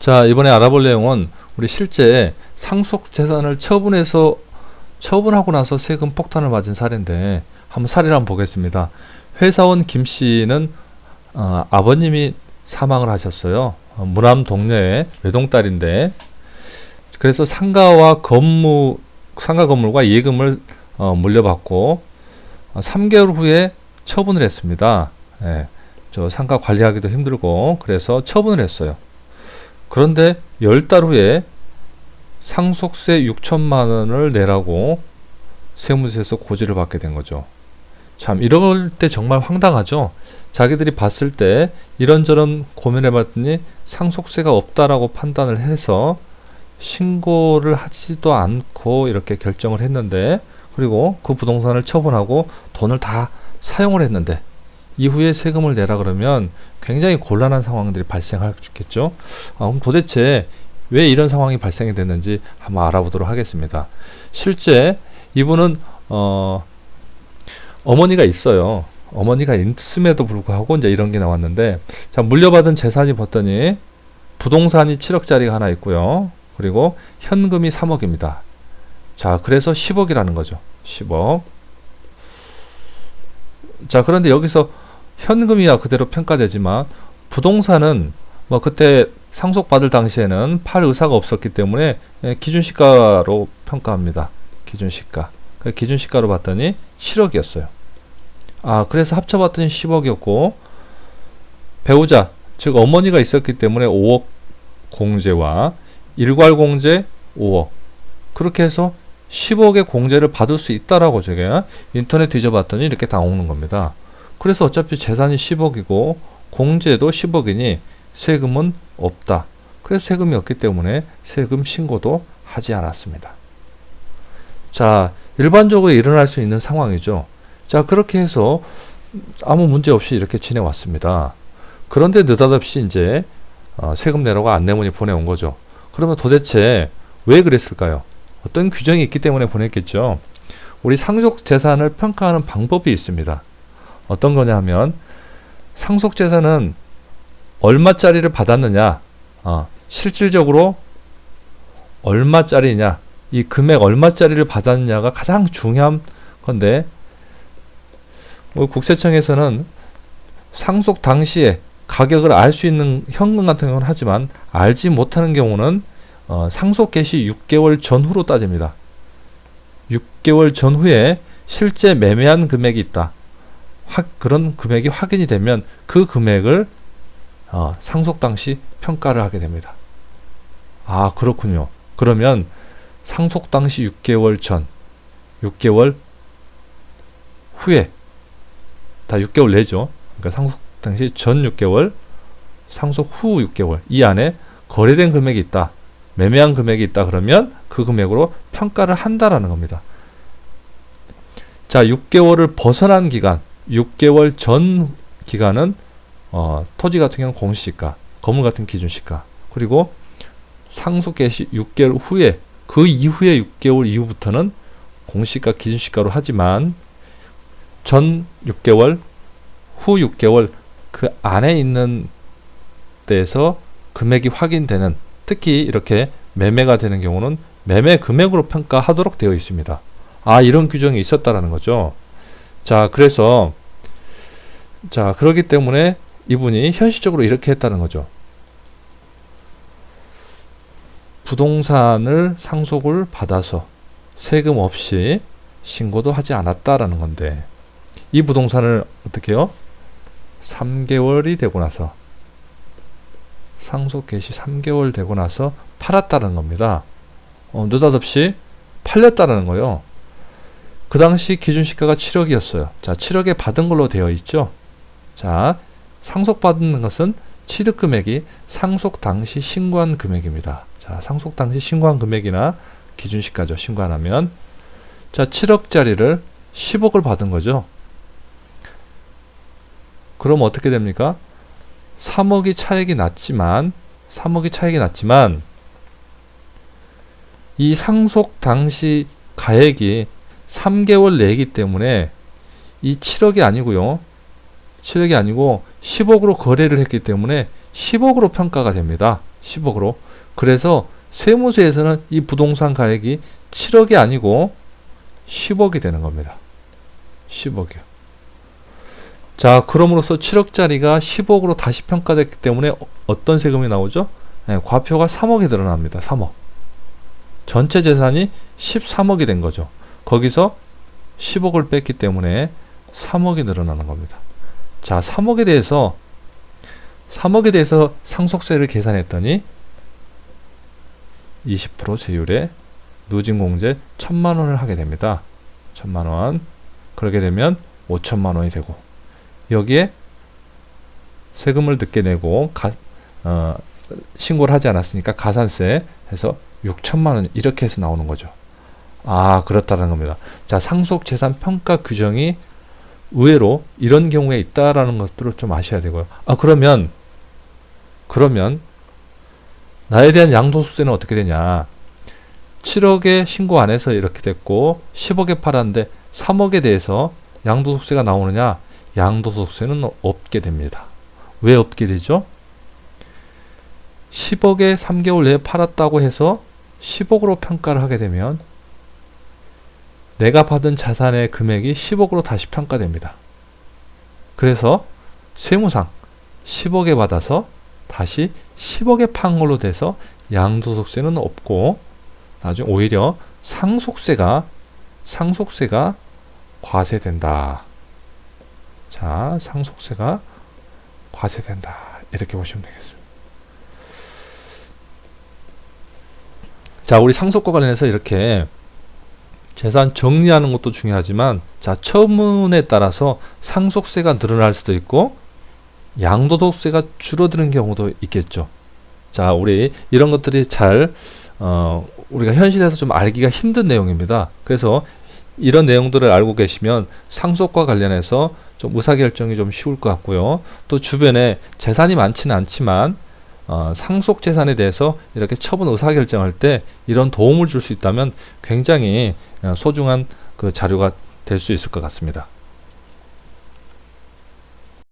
자, 이번에 알아볼 내용은 우리 실제 상속재산을 처분하고 나서 세금 폭탄을 맞은 사례인데 한번 사례를 한번 보겠습니다. 회사원 김 씨는 아버님이 사망을 하셨어요. 무남 동료의 외동딸인데, 그래서 상가 건물과 예금을 물려받고 3개월 후에 처분을 했습니다. 예, 저 상가 관리하기도 힘들고 그래서 처분을 했어요. 그런데 10달 후에 상속세 6천만 원을 내라고 세무서에서 고지를 받게 된 거죠. 참, 이럴 때 정말 황당하죠. 자기들이 봤을 때 이런저런 고민해봤더니 상속세가 없다라고 판단을 해서 신고를 하지도 않고 이렇게 결정을 했는데, 그리고 그 부동산을 처분하고 돈을 다 사용을 했는데 이후에 세금을 내라 그러면 굉장히 곤란한 상황들이 발생하겠죠. 그럼 도대체 왜 이런 상황이 발생이 됐는지 한번 알아보도록 하겠습니다. 실제 이분은 어머니가 있어요. 어머니가 있음에도 불구하고 이제 이런 게 나왔는데, 자, 물려받은 재산이 봤더니 부동산이 7억짜리가 하나 있고요. 그리고 현금이 3억입니다. 자, 그래서 10억이라는 거죠. 10억. 자, 그런데 여기서 현금이야 그대로 평가되지만 부동산은 뭐 그때 상속받을 당시에는 팔 의사가 없었기 때문에 기준시가로 평가합니다. 기준시가. 기준시가로 봤더니 7억이었어요. 그래서 합쳐봤더니 10억이었고, 배우자, 즉 어머니가 있었기 때문에 5억 공제와 일괄 공제 5억. 그렇게 해서 10억의 공제를 받을 수 있다라고 제가 인터넷 뒤져봤더니 이렇게 나오는 겁니다. 그래서 어차피 재산이 10억이고 공제도 10억이니 세금은 없다. 그래서 세금이 없기 때문에 세금 신고도 하지 않았습니다. 자, 일반적으로 일어날 수 있는 상황이죠. 자, 그렇게 해서 아무 문제 없이 이렇게 지내왔습니다. 그런데 느닷없이 이제 세금 내라고 안내문이 보내온 거죠. 그러면 도대체 왜 그랬을까요? 어떤 규정이 있기 때문에 보냈겠죠. 우리 상속재산을 평가하는 방법이 있습니다. 어떤 거냐 하면, 상속재산은 얼마짜리를 받았느냐, 실질적으로 얼마짜리냐, 이 금액 얼마짜리를 받았느냐가 가장 중요한 건데, 국세청에서는 상속 당시에 가격을 알 수 있는 현금 같은 경우는 하지만 알지 못하는 경우는 상속 개시 6개월 전후로 따집니다. 6개월 전후에 실제 매매한 금액이 있다. 그런 금액이 확인이 되면 그 금액을 상속 당시 평가를 하게 됩니다. 그렇군요. 그러면 상속 당시 6개월 전, 6개월 후에 다 6개월 내죠. 그러니까 상속 당시 전 6개월, 상속 후 6개월 이 안에 거래된 금액이 있다. 매매한 금액이 있다 그러면 그 금액으로 평가를 한다라는 겁니다. 자, 6개월을 벗어난 기간, 6개월 전 기간은 토지 같은 경우는 공시지가, 건물 같은 기준시가, 그리고 상속 개시 6개월 후에, 그 이후에 6개월 이후부터는 공시가 기준시가로 하지만 전 6개월, 후 6개월 그 안에 있는 데에서 금액이 확인되는, 특히 이렇게 매매가 되는 경우는 매매 금액으로 평가하도록 되어 있습니다. 이런 규정이 있었다라는 거죠. 자, 그래서 그렇기 때문에 이분이 현실적으로 이렇게 했다는 거죠. 부동산을 상속을 받아서 세금 없이 신고도 하지 않았다라는 건데, 이 부동산을 어떻게 해요? 3개월이 되고 나서, 상속 개시 3개월 되고 나서 팔았다는 겁니다. 느닷없이 팔렸다는 거예요. 그 당시 기준시가가 7억이었어요. 자, 7억에 받은 걸로 되어 있죠. 자, 상속받는 것은 취득금액이 상속 당시 신고한 금액입니다. 자, 상속 당시 신고한 금액이나 기준시가죠. 신고 안 하면. 자, 7억짜리를 10억을 받은 거죠. 그럼 어떻게 됩니까? 3억이 차익이 났지만 이 상속 당시 가액이 3개월 내기 때문에 이 7억이 아니고요. 7억이 아니고 10억으로 거래를 했기 때문에 10억으로 평가가 됩니다. 10억으로. 그래서 세무서에서는 이 부동산 가액이 7억이 아니고 10억이 되는 겁니다. 10억이요. 자, 그럼으로써 7억짜리가 10억으로 다시 평가됐기 때문에 어떤 세금이 나오죠? 네, 과표가 3억이 늘어납니다. 3억. 전체 재산이 13억이 된 거죠. 거기서 10억을 뺐기 때문에 3억이 늘어나는 겁니다. 자, 3억에 대해서 상속세를 계산했더니 20% 세율에 누진공제 1,000만 원을 하게 됩니다. 1,000만 원. 그러게 되면 5천만 원이 되고, 여기에 세금을 늦게 내고 신고를 하지 않았으니까 가산세 해서 6천만 원, 이렇게 해서 나오는 거죠. 아, 그렇다는 겁니다. 자, 상속재산 평가 규정이 의외로 이런 경우에 있다라는 것들을 좀 아셔야 되고요. 아, 그러면 나에 대한 양도소득세는 어떻게 되냐? 7억에 신고 안 해서 이렇게 됐고 10억에 팔았는데 3억에 대해서 양도소득세가 나오느냐? 양도소득세는 없게 됩니다. 왜 없게 되죠? 10억에 3개월 내에 팔았다고 해서 10억으로 평가를 하게 되면 내가 받은 자산의 금액이 10억으로 다시 평가됩니다. 그래서 세무상 10억에 받아서 다시 10억에 판 걸로 돼서 양도소득세는 없고, 나중에 오히려 상속세가 과세된다. 자, 상속세가 과세된다. 이렇게 보시면 되겠습니다. 자, 우리 상속과 관련해서 이렇게 재산 정리하는 것도 중요하지만, 자, 처분에 따라서 상속세가 늘어날 수도 있고 양도소득세가 줄어드는 경우도 있겠죠. 자, 우리 이런 것들이 잘 우리가 현실에서 좀 알기가 힘든 내용입니다. 그래서 이런 내용들을 알고 계시면 상속과 관련해서 좀 의사결정이 좀 쉬울 것 같고요. 또 주변에 재산이 많지는 않지만 상속 재산에 대해서 이렇게 처분 의사결정할 때 이런 도움을 줄 수 있다면 굉장히 소중한 그 자료가 될 수 있을 것 같습니다.